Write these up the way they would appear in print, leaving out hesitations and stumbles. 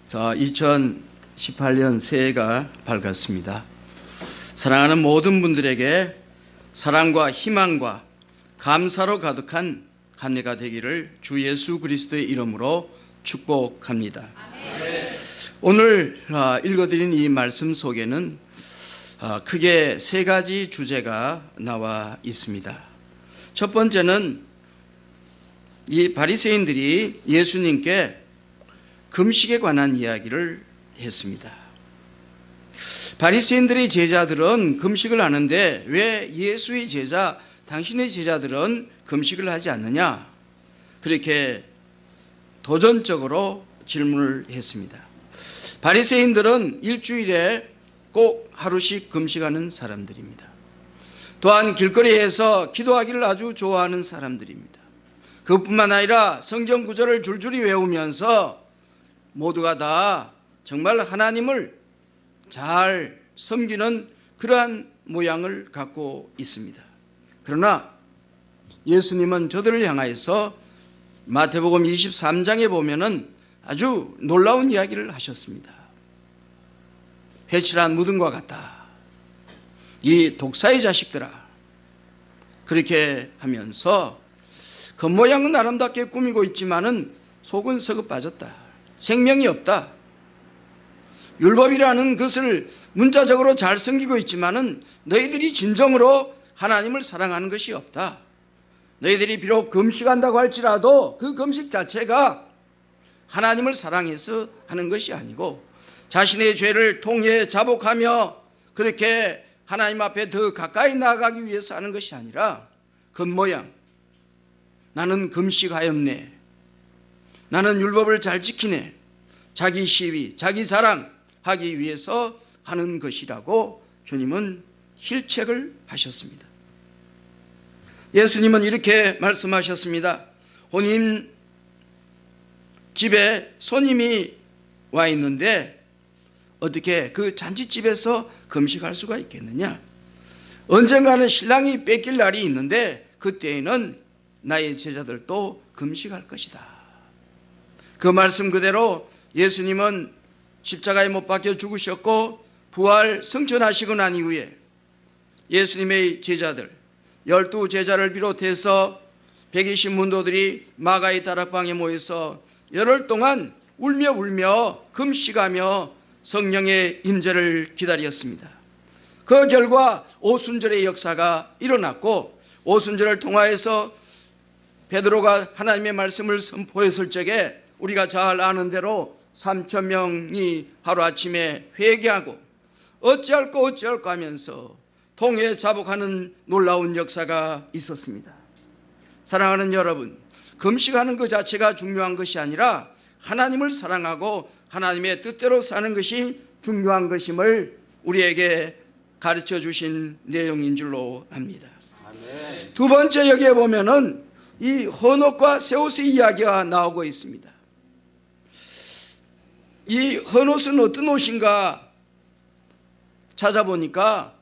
자, 2018년 새해가 밝았습니다. 사랑하는 모든 분들에게 사랑과 희망과 감사로 가득한 한 해가 되기를 주 예수 그리스도의 이름으로 축복합니다. 오늘 읽어드린 이 말씀 속에는 크게 세 가지 주제가 나와 있습니다. 첫 번째는 이 바리새인들이 예수님께 금식에 관한 이야기를 했습니다. 바리새인들의 제자들은 금식을 하는데 왜 예수의 제자, 당신의 제자들은 금식을 하지 않느냐? 그렇게 도전적으로 질문을 했습니다. 바리새인들은 일주일에 꼭 하루씩 금식하는 사람들입니다. 또한 길거리에서 기도하기를 아주 좋아하는 사람들입니다. 그뿐만 아니라 성경 구절을 줄줄이 외우면서 모두가 다 정말 하나님을 잘 섬기는 그러한 모양을 갖고 있습니다. 그러나 예수님은 저들을 향하여서 마태복음 23장에 보면은 아주 놀라운 이야기를 하셨습니다. 회칠한 무덤과 같다. 이 독사의 자식들아. 그렇게 하면서 겉모양은 아름답게 꾸미고 있지만은 속은 썩어 빠졌다. 생명이 없다. 율법이라는 것을 문자적으로 잘 섬기고 있지만은 너희들이 진정으로 하나님을 사랑하는 것이 없다. 너희들이 비록 금식한다고 할지라도 그 금식 자체가 하나님을 사랑해서 하는 것이 아니고 자신의 죄를 통해 자복하며 그렇게 하나님 앞에 더 가까이 나아가기 위해서 하는 것이 아니라 겉모양, 나는 금식하였네, 나는 율법을 잘 지키네, 자기 시위, 자기 자랑하기 위해서 하는 것이라고 주님은 힐책을 하셨습니다. 예수님은 이렇게 말씀하셨습니다. 혼인 집에 손님이 와 있는데 어떻게 그 잔치집에서 금식할 수가 있겠느냐? 언젠가는 신랑이 뺏길 날이 있는데 그때에는 나의 제자들도 금식할 것이다. 그 말씀 그대로 예수님은 십자가에 못 박혀 죽으셨고 부활 승천하시고 난 이후에 예수님의 제자들 12제자를 비롯해서 120 문도들이 마가의 다락방에 모여서 열흘 동안 울며 금식하며 성령의 임재를 기다렸습니다. 그 결과 오순절의 역사가 일어났고 오순절을 통하여서 베드로가 하나님의 말씀을 선포했을 적에 우리가 잘 아는 대로 3,000명이 하루아침에 회개하고 어찌할까 하면서 통에 자복하는 놀라운 역사가 있었습니다. 사랑하는 여러분, 금식하는 것 자체가 중요한 것이 아니라 하나님을 사랑하고 하나님의 뜻대로 사는 것이 중요한 것임을 우리에게 가르쳐 주신 내용인 줄로 압니다. 아멘. 두 번째 여기에 보면은 이 헌옷과 새 옷의 이야기가 나오고 있습니다. 이 헌옷은 어떤 옷인가 찾아보니까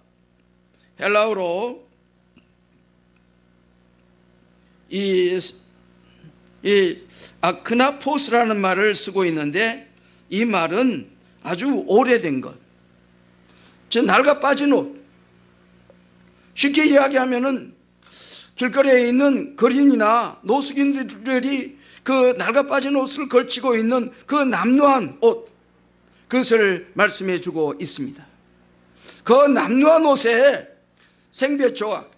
헬라어로 이 아크나포스라는 말을 쓰고 있는데 이 말은 아주 오래된 것, 즉 낡아 빠진 옷. 쉽게 이야기하면은 길거리에 있는 거린이나 노숙인들이 그 낡아 빠진 옷을 걸치고 있는 그 남루한 옷, 그것을 말씀해 주고 있습니다. 그 남루한 옷에 생배조각,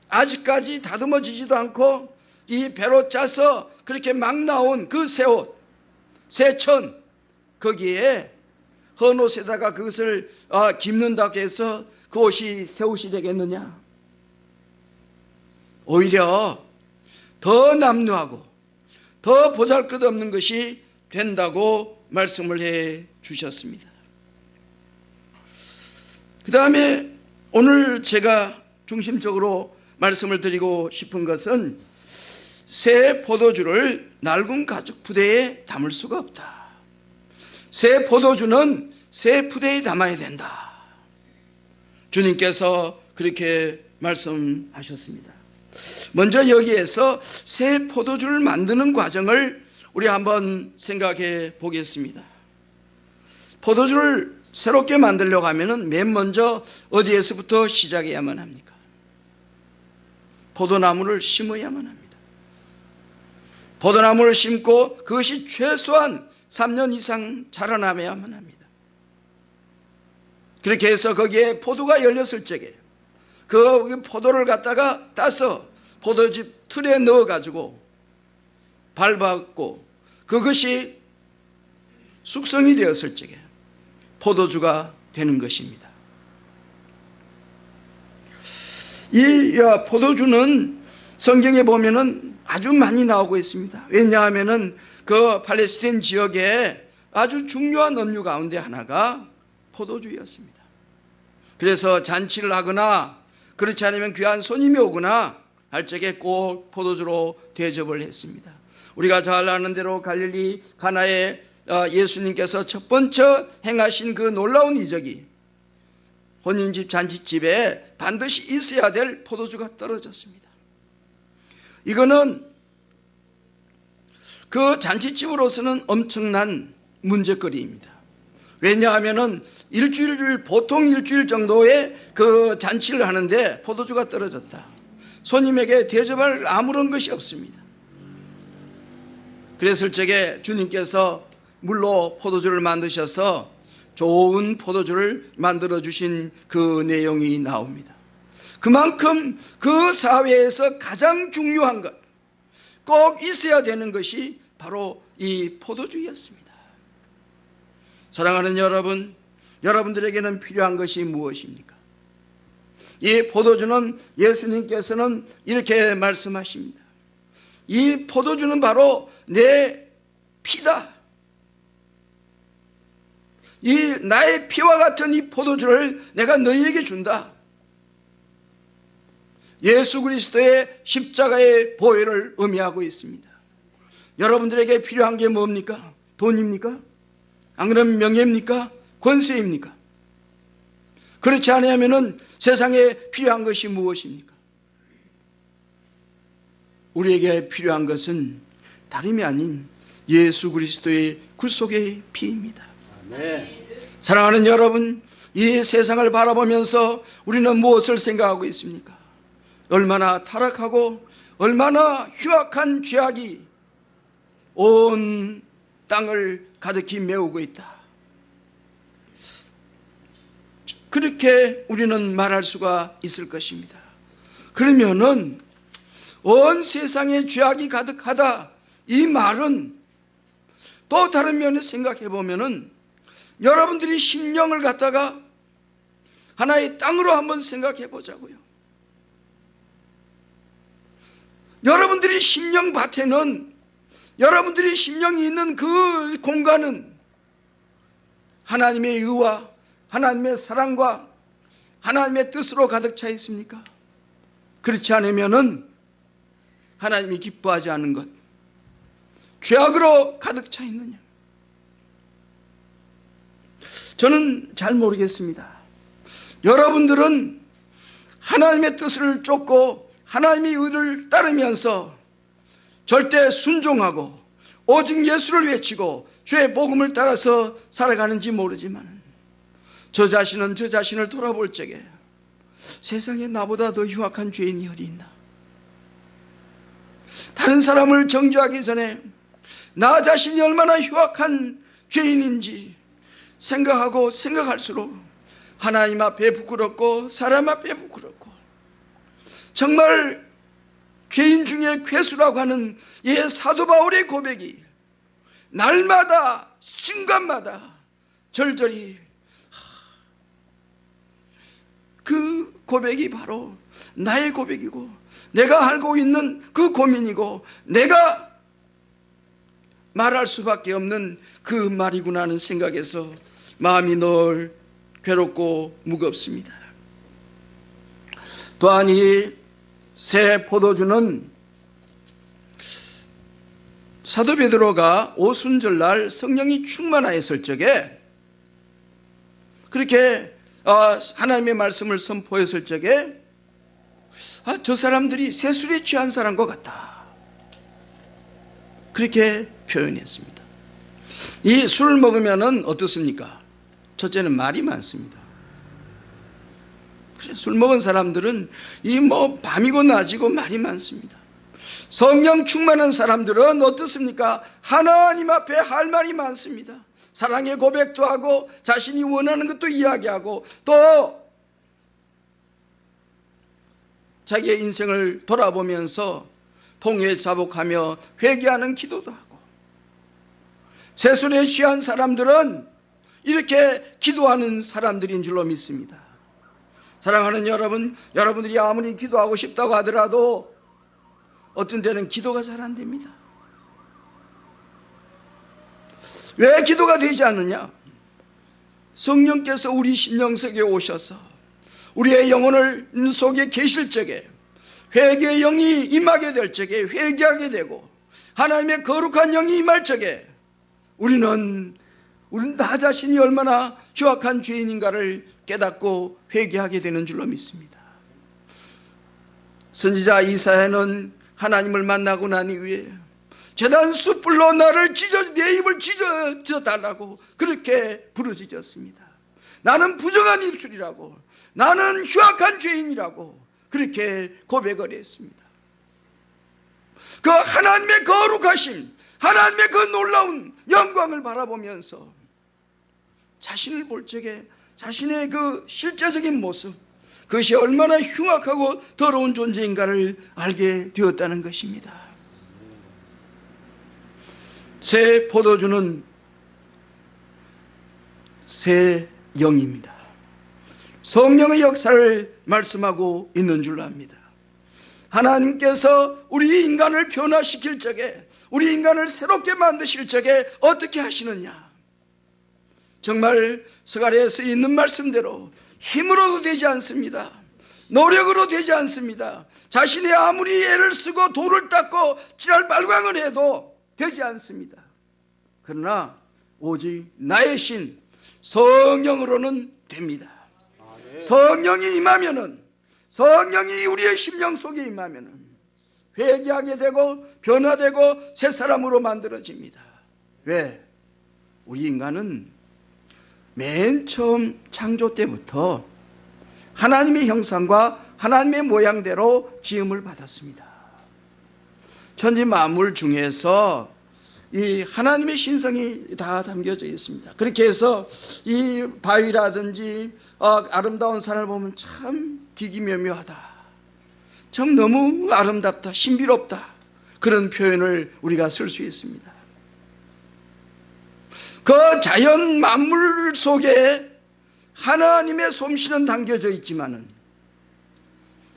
아직까지 다듬어지지도 않고 이 배로 짜서 그렇게 막 나온 그 새 옷, 새천, 거기에 헌옷에다가 그것을 깁는다고 해서 그 옷이 새 옷이 되겠느냐? 오히려 더 남루하고 더 보잘것없는 것이 된다고 말씀을 해 주셨습니다. 그 다음에 오늘 제가 중심적으로 말씀을 드리고 싶은 것은 새 포도주를 낡은 가죽 부대에 담을 수가 없다. 새 포도주는 새 부대에 담아야 된다. 주님께서 그렇게 말씀하셨습니다. 먼저 여기에서 새 포도주를 만드는 과정을 우리 한번 생각해 보겠습니다. 포도주를 새롭게 만들려고 하면은 맨 먼저 어디에서부터 시작해야만 합니까? 포도나무를 심어야만 합니다. 포도나무를 심고 그것이 최소한 3년 이상 자라나야만 합니다. 그렇게 해서 거기에 포도가 열렸을 적에 그 포도를 갖다가 따서 포도즙 틀에 넣어가지고 밟았고 그것이 숙성이 되었을 적에 포도주가 되는 것입니다. 이 포도주는 성경에 보면은 아주 많이 나오고 있습니다. 왜냐하면은 그 팔레스타인 지역에 아주 중요한 음료 가운데 하나가 포도주였습니다. 그래서 잔치를 하거나 그렇지 않으면 귀한 손님이 오거나 할 적에 꼭 포도주로 대접을 했습니다. 우리가 잘 아는 대로 갈릴리 가나에 예수님께서 첫 번째 행하신 그 놀라운 이적이 혼인집 잔치집에 반드시 있어야 될 포도주가 떨어졌습니다. 이거는 그 잔치집으로서는 엄청난 문제거리입니다. 왜냐하면은 보통 일주일 정도의 그 잔치를 하는데 포도주가 떨어졌다. 손님에게 대접할 아무런 것이 없습니다. 그랬을 적에 주님께서 물로 포도주를 만드셔서 좋은 포도주를 만들어 주신 그 내용이 나옵니다. 그만큼 그 사회에서 가장 중요한 것, 꼭 있어야 되는 것이 바로 이 포도주였습니다. 사랑하는 여러분, 여러분들에게는 필요한 것이 무엇입니까? 이 포도주는 예수님께서는 이렇게 말씀하십니다. 이 포도주는 바로 내 피다. 이 나의 피와 같은 이 포도주를 내가 너희에게 준다. 예수 그리스도의 십자가의 보혈을 의미하고 있습니다. 여러분들에게 필요한 게 뭡니까? 돈입니까? 안 그러면 명예입니까? 권세입니까? 그렇지 않으면 세상에 필요한 것이 무엇입니까? 우리에게 필요한 것은 다름이 아닌 예수 그리스도의 굴속의 피입니다. 아멘. 사랑하는 여러분, 이 세상을 바라보면서 우리는 무엇을 생각하고 있습니까? 얼마나 타락하고 얼마나 흉악한 죄악이 온 땅을 가득히 메우고 있다. 그렇게 우리는 말할 수가 있을 것입니다. 그러면은 온 세상에 죄악이 가득하다, 이 말은 또 다른 면에서 생각해 보면은 여러분들이 심령을 갖다가 하나의 땅으로 한번 생각해 보자고요. 여러분들이 심령밭에는, 여러분들이 심령이 있는 그 공간은 하나님의 의와 하나님의 사랑과 하나님의 뜻으로 가득 차 있습니까? 그렇지 않으면은 하나님이 기뻐하지 않는 것, 죄악으로 가득 차 있느냐? 저는 잘 모르겠습니다. 여러분들은 하나님의 뜻을 쫓고 하나님의 의를 따르면서 절대 순종하고 오직 예수를 외치고 주의 복음을 따라서 살아가는지 모르지만 저 자신은 저 자신을 돌아볼 적에 세상에 나보다 더 흉악한 죄인이 어디 있나? 다른 사람을 정죄하기 전에 나 자신이 얼마나 흉악한 죄인인지 생각하고 생각할수록 하나님 앞에 부끄럽고 사람 앞에 부끄럽고 정말 죄인 중에 괴수라고 하는 이 사도 바울의 고백이 날마다 순간마다 절절히, 그 고백이 바로 나의 고백이고 내가 알고 있는 그 고민이고 내가 말할 수밖에 없는 그 말이구나 하는 생각에서 마음이 늘 괴롭고 무겁습니다. 또한 이 새 포도주는 사도 베드로가 오순절날 성령이 충만하였을 적에 그렇게 하나님의 말씀을 선포했을 적에 저 사람들이 세술에 취한 사람과 같다, 그렇게 표현했습니다. 이 술을 먹으면 어떻습니까? 첫째는 말이 많습니다. 술 먹은 사람들은 밤이고 낮이고 말이 많습니다. 성령 충만한 사람들은 어떻습니까? 하나님 앞에 할 말이 많습니다. 사랑의 고백도 하고 자신이 원하는 것도 이야기하고 또 자기의 인생을 돌아보면서 통회자복하며 회개하는 기도도 하고, 세술에 취한 사람들은 이렇게 기도하는 사람들인 줄로 믿습니다. 사랑하는 여러분, 여러분들이 아무리 기도하고 싶다고 하더라도 어떤 때는 기도가 잘 안 됩니다. 왜 기도가 되지 않느냐? 성령께서 우리 심령 속에 오셔서 우리의 영혼을 속에 계실 적에, 회개의 영이 임하게 될 적에 회개하게 되고 하나님의 거룩한 영이 임할 적에 우리는 나 자신이 얼마나 흉악한 죄인인가를 깨닫고 회개하게 되는 줄로 믿습니다. 선지자 이사야는 하나님을 만나고 난 이후에 제단 숯불로 내 입을 찢어 달라고 그렇게 부르짖었습니다. 나는 부정한 입술이라고, 나는 흉악한 죄인이라고 그렇게 고백을 했습니다. 그 하나님의 거룩하심, 하나님의 그 놀라운 영광을 바라보면서 자신을 볼 적에 자신의 그 실제적인 모습, 그것이 얼마나 흉악하고 더러운 존재인가를 알게 되었다는 것입니다. 새 포도주는 새 영입니다. 성령의 역사를 말씀하고 있는 줄로 압니다. 하나님께서 우리 인간을 변화시킬 적에, 우리 인간을 새롭게 만드실 적에 어떻게 하시느냐? 정말 서가랴에 써 있는 말씀대로 힘으로도 되지 않습니다. 노력으로 되지 않습니다. 자신이 아무리 애를 쓰고 돌을 닦고 지랄 발광을 해도 되지 않습니다. 그러나 오직 나의 신 성령으로는 됩니다. 성령이 임하면은, 성령이 우리의 심령 속에 임하면은 회개하게 되고 변화되고 새 사람으로 만들어집니다. 왜? 우리 인간은 맨 처음 창조 때부터 하나님의 형상과 하나님의 모양대로 지음을 받았습니다. 천지 만물 중에서 이 하나님의 신성이 다 담겨져 있습니다. 그렇게 해서 이 바위라든지 아름다운 산을 보면 참 기기묘묘하다, 참 너무 아름답다, 신비롭다, 그런 표현을 우리가 쓸 수 있습니다. 그 자연 만물 속에 하나님의 솜씨는 담겨져 있지만은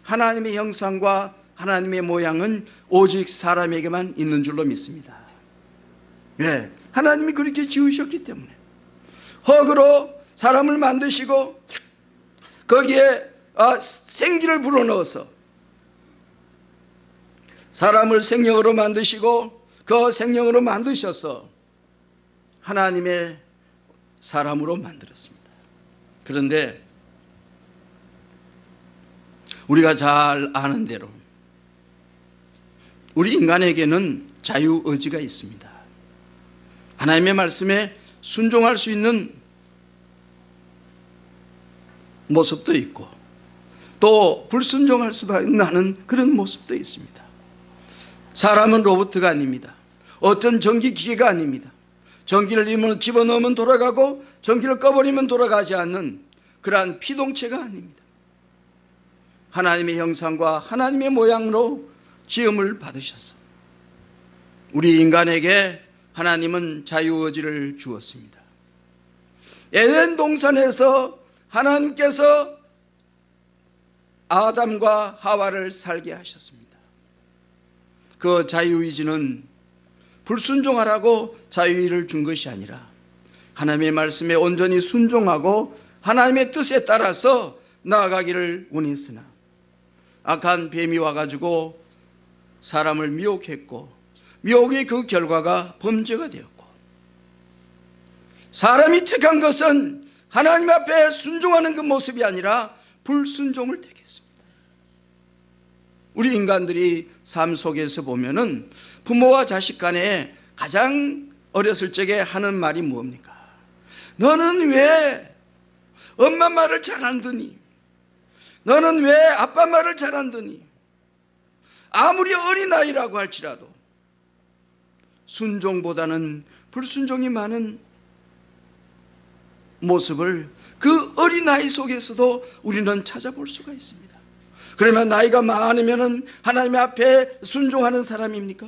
하나님의 형상과 하나님의 모양은 오직 사람에게만 있는 줄로 믿습니다. 왜? 하나님이 그렇게 지으셨기 때문에. 흙으로 사람을 만드시고 거기에 생기를 불어넣어서 사람을 생명으로 만드시고 그 생명으로 만드셔서 하나님의 사람으로 만들었습니다. 그런데 우리가 잘 아는 대로 우리 인간에게는 자유의지가 있습니다. 하나님의 말씀에 순종할 수 있는 모습도 있고 또 불순종할 수밖에 없는 그런 모습도 있습니다. 사람은 로봇가 아닙니다. 어떤 전기기계가 아닙니다. 전기를 집어넣으면 돌아가고 전기를 꺼버리면 돌아가지 않는 그러한 피동체가 아닙니다. 하나님의 형상과 하나님의 모양으로 지음을 받으셔서 우리 인간에게 하나님은 자유의지를 주었습니다. 에덴 동산에서 하나님께서 아담과 하와를 살게 하셨습니다. 그 자유의지는 불순종하라고 자유의지를 준 것이 아니라 하나님의 말씀에 온전히 순종하고 하나님의 뜻에 따라서 나아가기를 원했으나 악한 뱀이 와가지고 사람을 미혹했고 미혹의 그 결과가 범죄가 되었고, 사람이 택한 것은 하나님 앞에 순종하는 그 모습이 아니라 불순종을 택했습니다. 우리 인간들이 삶 속에서 보면은 부모와 자식 간에 가장 어렸을 적에 하는 말이 뭡니까? 너는 왜 엄마 말을 잘 안 듣니? 너는 왜 아빠 말을 잘 안 듣니? 아무리 어린아이라고 할지라도 순종보다는 불순종이 많은 모습을 그 어린아이 속에서도 우리는 찾아볼 수가 있습니다. 그러면 나이가 많으면 하나님 앞에 순종하는 사람입니까?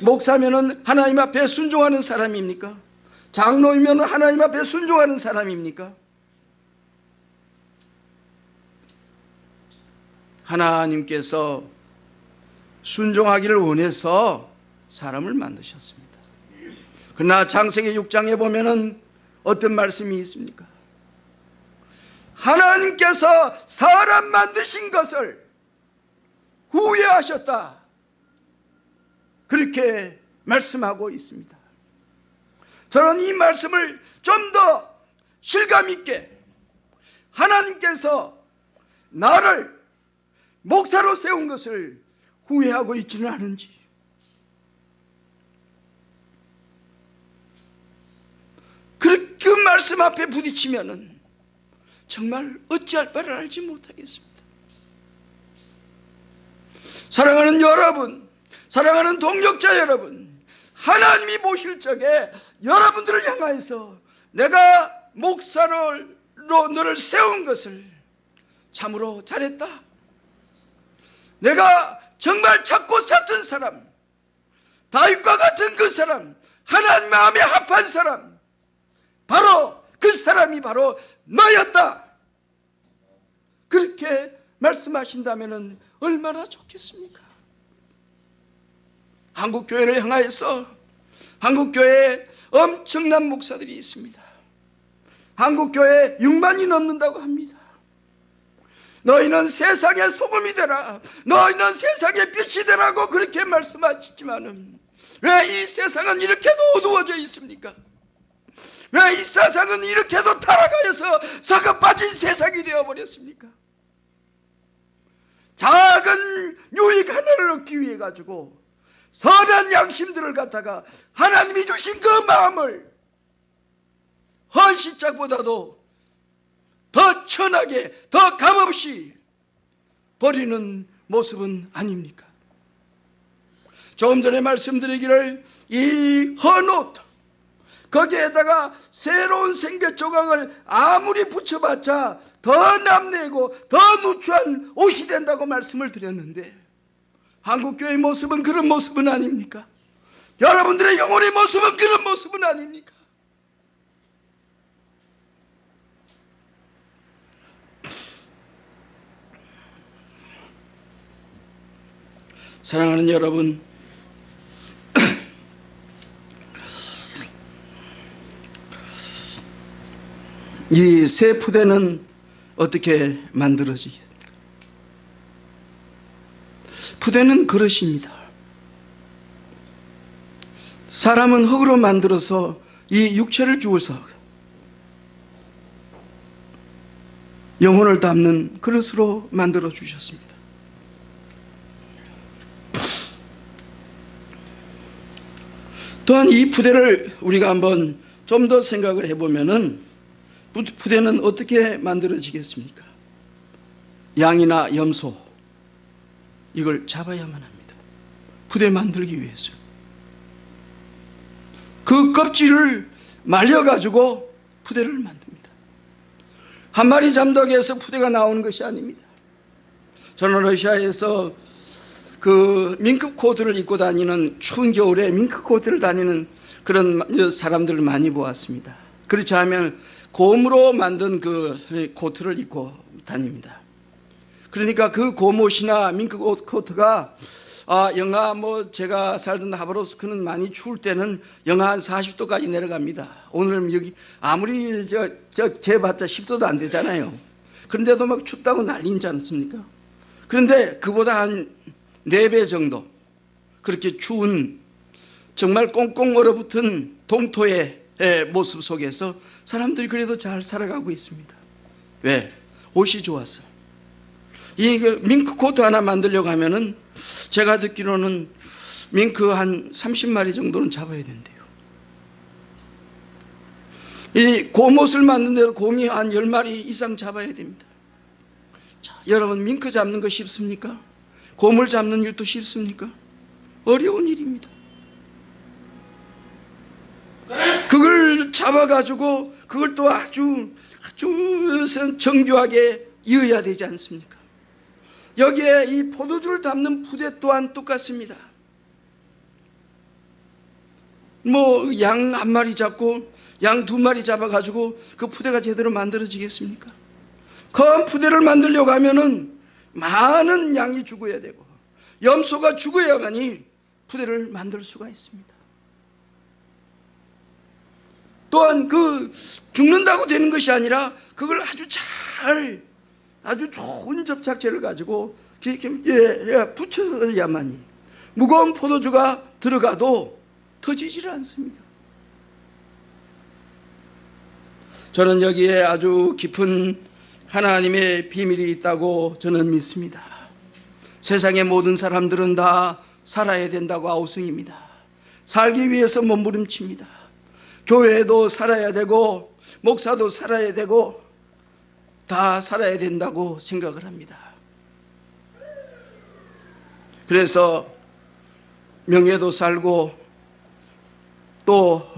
목사면 하나님 앞에 순종하는 사람입니까? 장로이면 하나님 앞에 순종하는 사람입니까? 하나님께서 순종하기를 원해서 사람을 만드셨습니다. 그러나 창세기 6장에 보면은 어떤 말씀이 있습니까? 하나님께서 사람 만드신 것을 후회하셨다, 그렇게 말씀하고 있습니다. 저는 이 말씀을 좀 더 실감 있게, 하나님께서 나를 목사로 세운 것을 후회하고 있지는 않은지, 그 말씀 앞에 부딪히면은 정말 어찌할 바를 알지 못하겠습니다. 사랑하는 여러분, 사랑하는 동역자 여러분, 하나님이 보실 적에 여러분들을 향하여서 내가 목사로 너를 세운 것을 참으로 잘했다, 내가 정말 찾고 찾던 사람, 다윗과 같은 그 사람, 하나님 마음에 합한 사람, 바로 그 사람이 바로 너였다, 그렇게 말씀하신다면 얼마나 좋겠습니까? 한국교회를 향하여서, 한국교회에 엄청난 목사들이 있습니다. 한국교회에 6만이 넘는다고 합니다. 너희는 세상의 소금이 되라, 너희는 세상의 빛이 되라고 그렇게 말씀하시지만은 왜 이 세상은 이렇게도 어두워져 있습니까? 왜 이 세상은 이렇게도 타락하여서 썩어 빠진 세상이 되어버렸습니까? 작은 유익 하나를 얻기 위해 가지고 선한 양심들을 갖다가 하나님이 주신 그 마음을 헌신짝보다도 더 천하게, 더 값없이 버리는 모습은 아닙니까? 조금 전에 말씀드리기를, 이 헌옷, 거기에다가 새로운 생배 조각을 아무리 붙여봤자 더 남내고 더 누추한 옷이 된다고 말씀을 드렸는데, 한국교회의 모습은 그런 모습은 아닙니까? 여러분들의 영혼의 모습은 그런 모습은 아닙니까? 사랑하는 여러분, 이 새 푸대는 어떻게 만들어지겠습니까? 푸대는 그릇입니다. 사람은 흙으로 만들어서 이 육체를 주어서 영혼을 담는 그릇으로 만들어 주셨습니다. 또한 이 푸대를 우리가 한번 좀 더 생각을 해보면은, 푸대는 어떻게 만들어지겠습니까? 양이나 염소, 이걸 잡아야만 합니다. 푸대 만들기 위해서 그 껍질을 말려가지고 푸대를 만듭니다. 한 마리 잠덕에서 푸대가 나오는 것이 아닙니다. 저는 러시아에서 그 밍크 코트를 입고 다니는, 추운 겨울에 밍크 코트를 다니는 그런 사람들을 많이 보았습니다. 그렇지 않으면 곰으로 만든 그 코트를 입고 다닙니다. 그러니까 그 곰옷이나 밍크 코트가 영하, 제가 살던 하바롭스크는 많이 추울 때는 영하 한 40도까지 내려갑니다. 오늘 여기 아무리 재봤자 10도도 안 되잖아요. 그런데도 막 춥다고 난리지 않습니까? 그런데 그보다 한 4배 정도 그렇게 추운, 정말 꽁꽁 얼어붙은 동토의 모습 속에서 사람들이 그래도 잘 살아가고 있습니다. 왜? 옷이 좋아서. 이 밍크 코트 하나 만들려고 하면은 제가 듣기로는 밍크 한 30마리 정도는 잡아야 된대요. 이 고못을 만든 대로 곰이 한 10마리 이상 잡아야 됩니다. 자, 여러분, 밍크 잡는 거 쉽습니까? 곰을 잡는 일도 쉽습니까? 어려운 일입니다. 그걸 잡아가지고 그걸 또 아주 정교하게 이어야 되지 않습니까? 여기에 이 포도주를 담는 부대 또한 똑같습니다. 뭐 양 한 마리 잡고 양 2마리 잡아가지고 그 푸대가 제대로 만들어지겠습니까? 그 푸대를 만들려고 하면은 많은 양이 죽어야 되고 염소가 죽어야만이 푸대를 만들 수가 있습니다. 또한 그 죽는다고 되는 것이 아니라 그걸 아주 좋은 접착제를 가지고 붙여야만이 무거운 포도주가 들어가도 터지지를 않습니다. 저는 여기에 아주 깊은 하나님의 비밀이 있다고 저는 믿습니다. 세상의 모든 사람들은 다 살아야 된다고 아우성입니다. 살기 위해서 몸부림칩니다. 교회도 살아야 되고 목사도 살아야 되고 다 살아야 된다고 생각을 합니다. 그래서 명예도 살고 또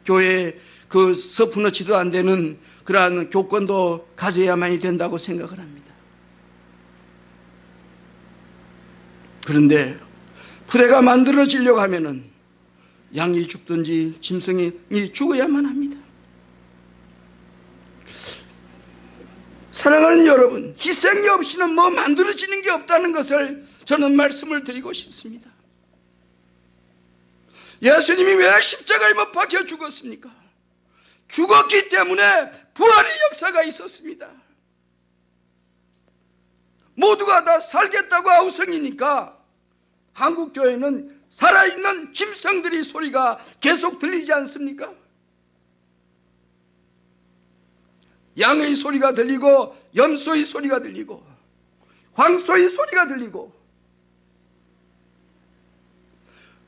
교회에 그 서푼어치도 안 되는 그러한 교권도 가져야만이 된다고 생각을 합니다. 그런데 푸대가 만들어지려고 하면은 양이 죽든지 짐승이 죽어야만 합니다. 사랑하는 여러분, 희생이 없이는 뭐 만들어지는 게 없다는 것을 저는 말씀을 드리고 싶습니다. 예수님이 왜 십자가에 못 박혀 죽었습니까? 죽었기 때문에 부활의 역사가 있었습니다. 모두가 다 살겠다고 아우성이니까 한국교회는 살아있는 짐승들의 소리가 계속 들리지 않습니까? 양의 소리가 들리고 염소의 소리가 들리고 황소의 소리가 들리고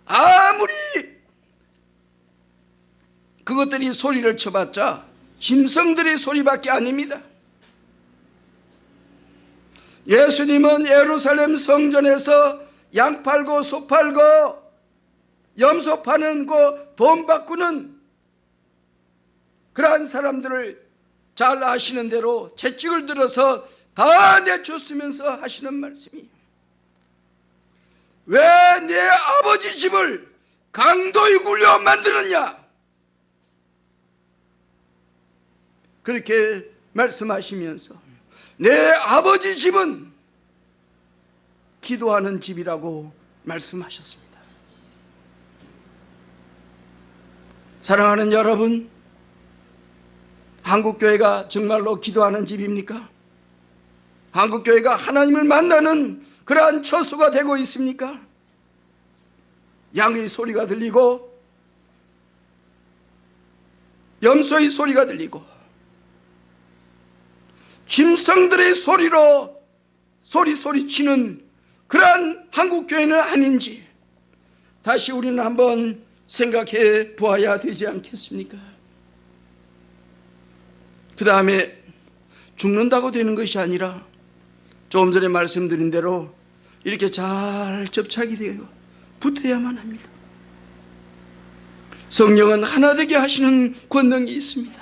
아무리 그것들이 소리를 쳐봤자 짐승들의 소리밖에 아닙니다. 예수님은 예루살렘 성전에서 양 팔고 소 팔고 염소 파는 거 돈 바꾸는 그러한 사람들을 잘 아시는 대로 채찍을 들어서 다 내쫓으면서 하시는 말씀이, 왜 내 아버지 집을 강도에 굴려 만드느냐, 그렇게 말씀하시면서 내 아버지 집은 기도하는 집이라고 말씀하셨습니다. 사랑하는 여러분, 한국교회가 정말로 기도하는 집입니까? 한국교회가 하나님을 만나는 그러한 처소가 되고 있습니까? 양의 소리가 들리고 염소의 소리가 들리고 짐승들의 소리로 소리치는 그러한 한국교회는 아닌지 다시 우리는 한번 생각해 보아야 되지 않겠습니까? 그 다음에 죽는다고 되는 것이 아니라 조금 전에 말씀드린 대로 이렇게 잘 접착이 되어 붙어야만 합니다. 성령은 하나 되게 하시는 권능이 있습니다.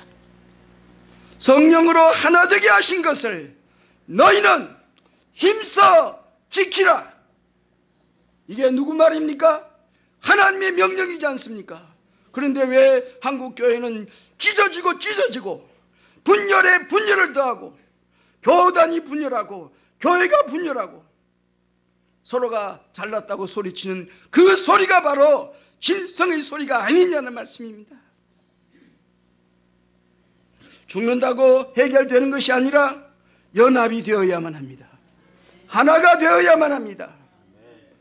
성령으로 하나 되게 하신 것을 너희는 힘써 지키라. 이게 누구 말입니까? 하나님의 명령이지 않습니까? 그런데 왜 한국교회는 찢어지고 분열에 분열을 더하고 교단이 분열하고 교회가 분열하고 서로가 잘났다고 소리치는 그 소리가 바로 짐승의 소리가 아니냐는 말씀입니다. 죽는다고 해결되는 것이 아니라 연합이 되어야만 합니다. 하나가 되어야만 합니다.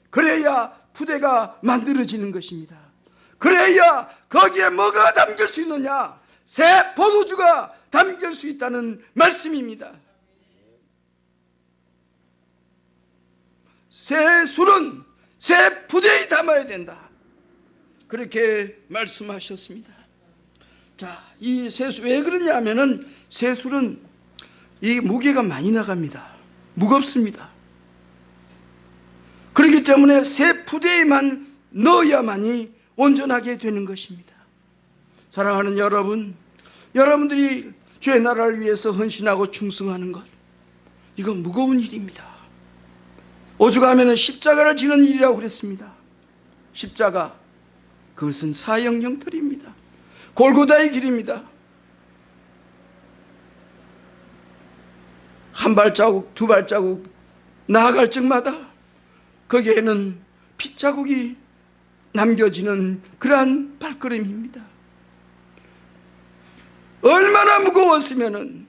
그래야 부대가 만들어지는 것입니다. 그래야 거기에 뭐가 담길 수 있느냐? 새 포도주가 담길 수 있다는 말씀입니다. 새 술은 새 부대에 담아야 된다, 그렇게 말씀하셨습니다. 자, 이 세술 왜 그러냐 하면은 세술은 이 무게가 많이 나갑니다. 무겁습니다. 그렇기 때문에 새 푸대에만 넣어야만이 온전하게 되는 것입니다. 사랑하는 여러분, 여러분들이 주의 나라를 위해서 헌신하고 충성하는 것, 이건 무거운 일입니다. 오죽하면 십자가를 지는 일이라고 그랬습니다. 십자가, 그것은 사형형틀입니다. 골고다의 길입니다. 한 발자국, 두 발자국 나아갈 적마다 거기에는 핏자국이 남겨지는 그러한 발걸음입니다. 얼마나 무거웠으면은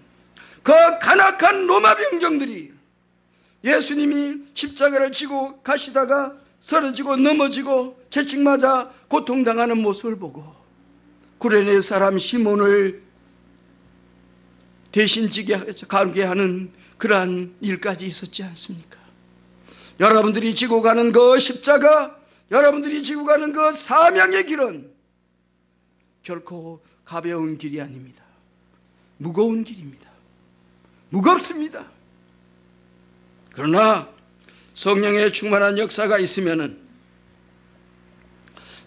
그 간악한 로마 병정들이 예수님이 십자가를 지고 가시다가 쓰러지고 넘어지고 채찍 맞아 고통당하는 모습을 보고 구레네 사람 시몬을 대신 지게 가게 하는 그러한 일까지 있었지 않습니까? 여러분들이 지고 가는 그 십자가, 여러분들이 지고 가는 그 사명의 길은 결코 가벼운 길이 아닙니다. 무거운 길입니다. 무겁습니다. 그러나 성령의 충만한 역사가 있으면은,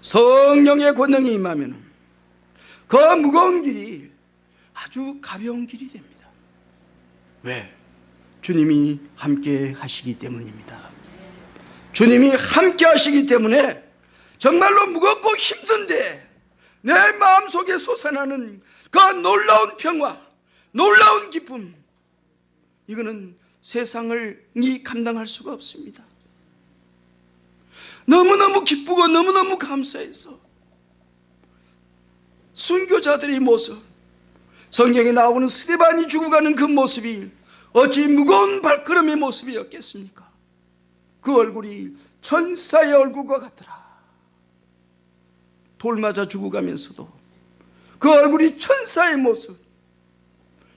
성령의 권능이 임하면은 그 무거운 길이 아주 가벼운 길이 됩니다. 왜? 주님이 함께 하시기 때문입니다. 주님이 함께 하시기 때문에 정말로 무겁고 힘든데 내 마음속에 솟아나는 그 놀라운 평화, 놀라운 기쁨, 이거는 세상이 감당할 수가 없습니다. 너무너무 기쁘고 너무너무 감사해서 순교자들의 모습, 성경에 나오는 스데반이 죽어가는 그 모습이 어찌 무거운 발걸음의 모습이었겠습니까? 그 얼굴이 천사의 얼굴과 같더라. 돌 맞아 죽어가면서도 그 얼굴이 천사의 모습,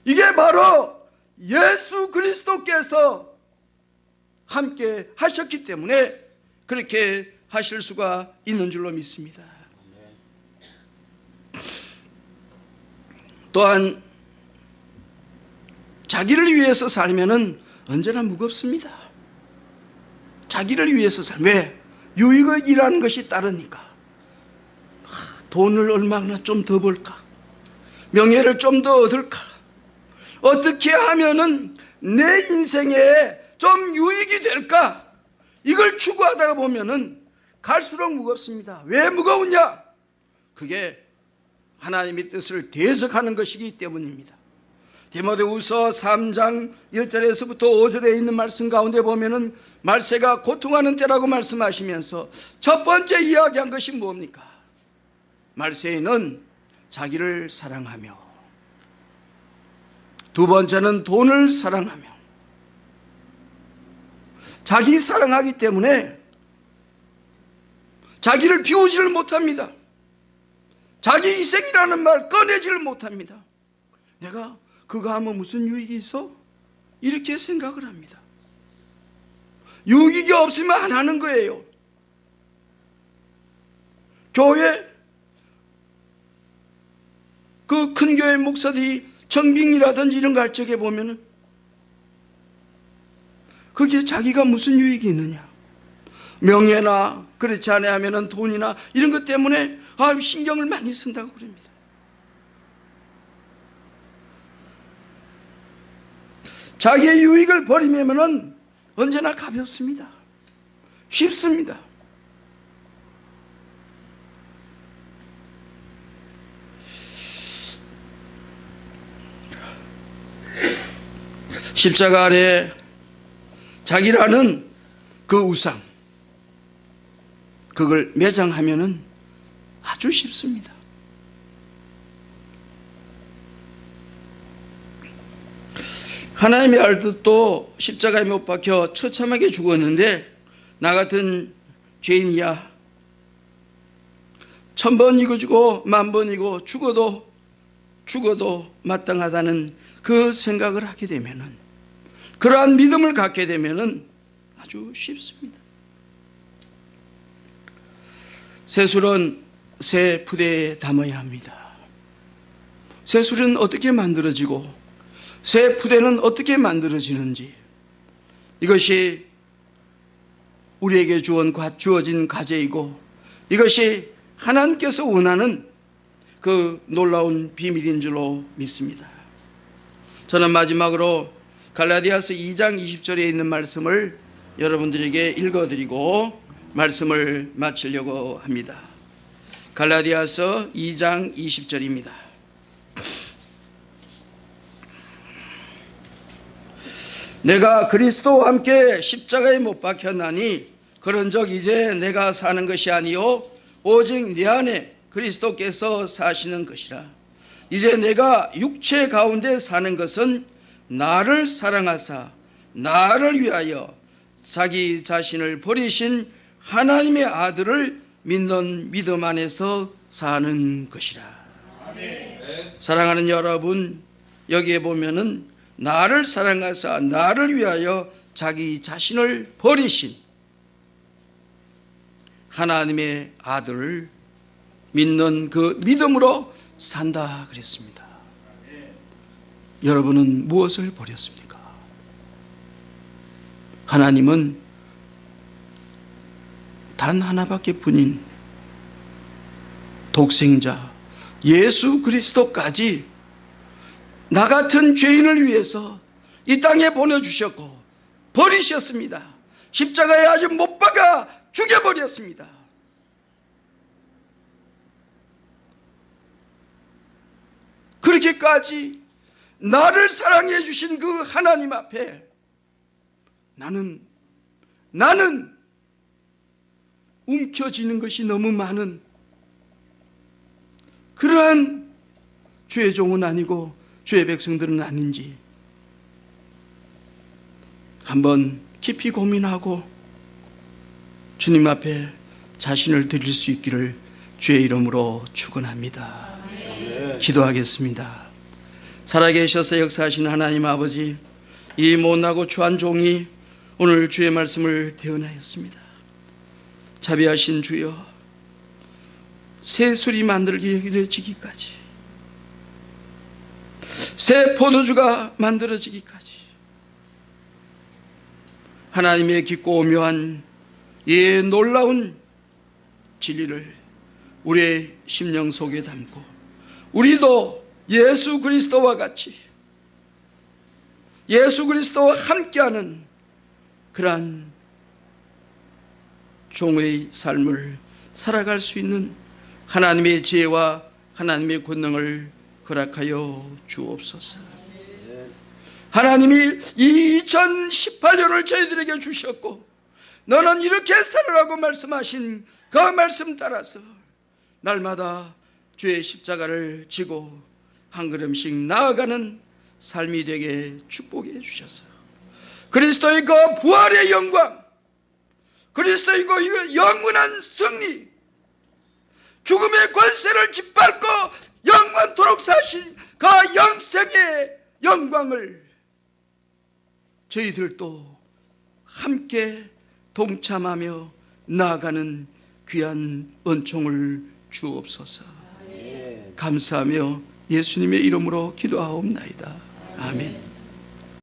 이게 바로 예수 그리스도께서 함께 하셨기 때문에 그렇게 하실 수가 있는 줄로 믿습니다. 또한 자기를 위해서 살면은 언제나 무겁습니다. 자기를 위해서 왜? 유익이라는 것이 따르니까. 돈을 얼마나 좀 더 벌까? 명예를 좀 더 얻을까? 어떻게 하면은 내 인생에 좀 유익이 될까? 이걸 추구하다가 보면은 갈수록 무겁습니다. 왜 무거우냐? 그게 하나님의 뜻을 대적하는 것이기 때문입니다. 디모데후서 3장 1절에서부터 5절에 있는 말씀 가운데 보면은 말세가 고통하는 때라고 말씀하시면서 첫 번째 이야기한 것이 뭡니까? 말세에는 자기를 사랑하며, 두 번째는 돈을 사랑하며, 자기 사랑하기 때문에 자기를 비우지를 못합니다. 자기 희생이라는 말 꺼내지를 못합니다. 내가 그거 하면 무슨 유익이 있어? 이렇게 생각을 합니다. 유익이 없으면 안 하는 거예요. 교회, 그 큰 교회 목사들이 정빙이라든지 이런 거 할 적에 보면은 그게 자기가 무슨 유익이 있느냐? 명예나 그렇지 않아 하면은 돈이나 이런 것 때문에 신경을 많이 쓴다고 그럽니다. 자기의 유익을 버리면은 언제나 가볍습니다. 쉽습니다. 십자가 아래 자기라는 그 우상, 그걸 매장하면은 아주 쉽습니다. 하나님의 아들도 십자가에 못 박혀 처참하게 죽었는데 나 같은 죄인이야 1000번이고 죽고 10,000번이고 죽어도 마땅하다는 그 생각을 하게 되면은, 그러한 믿음을 갖게 되면은 아주 쉽습니다. 새술은 새 푸대에 담아야 합니다. 새술은 어떻게 만들어지고 새 푸대는 어떻게 만들어지는지, 이것이 우리에게 주어진 과제이고 이것이 하나님께서 원하는 그 놀라운 비밀인 줄로 믿습니다. 저는 마지막으로 갈라디아서 2장 20절에 있는 말씀을 여러분들에게 읽어드리고 말씀을 마치려고 합니다. 갈라디아서 2장 20절입니다. 내가 그리스도와 함께 십자가에 못 박혔나니 그런즉 이제 내가 사는 것이 아니요 오직 내 안에 그리스도께서 사시는 것이라. 이제 내가 육체 가운데 사는 것은 나를 사랑하사 나를 위하여 자기 자신을 버리신 하나님의 아들을 믿는 믿음 안에서 사는 것이라. 아멘. 사랑하는 여러분, 여기에 보면은 나를 사랑하사 나를 위하여 자기 자신을 버리신 하나님의 아들을 믿는 그 믿음으로 산다 그랬습니다. 여러분은 무엇을 버렸습니까? 하나님은 단 하나밖에 뿐인 독생자 예수 그리스도까지 나 같은 죄인을 위해서 이 땅에 보내주셨고 버리셨습니다. 십자가에 아주 못 박아 죽여버렸습니다. 그렇게까지 나를 사랑해 주신 그 하나님 앞에 나는 움켜쥐는 것이 너무 많은 그러한 주의 종은 아니고 주의 백성들은 아닌지 한번 깊이 고민하고 주님 앞에 자신을 드릴 수 있기를 주의 이름으로 축원합니다. 기도하겠습니다. 살아계셔서 역사하신 하나님 아버지, 이 못나고 추한 종이 오늘 주의 말씀을 대언하였습니다. 자비하신 주여, 새 술이 만들어지기까지, 새 포도주가 만들어지기까지 하나님의 깊고 오묘한 이 놀라운 진리를 우리의 심령 속에 담고 우리도 예수 그리스도와 같이 예수 그리스도와 함께하는 그러한 종의 삶을 살아갈 수 있는 하나님의 지혜와 하나님의 권능을 허락하여 주옵소서. 하나님이 이 2018년을 저희들에게 주셨고 너는 이렇게 살아라고 말씀하신 그 말씀 따라서 날마다 주의 십자가를 지고 한 걸음씩 나아가는 삶이 되게 축복해 주셔서 그리스도의 그 부활의 영광, 그리스도의 그 영원한 승리, 죽음의 권세를 짓밟고 영원토록 사신 그 영생의 영광을 저희들도 함께 동참하며 나아가는 귀한 은총을 주옵소서. 감사하며 예수님의 이름으로 기도하옵나이다. 아멘.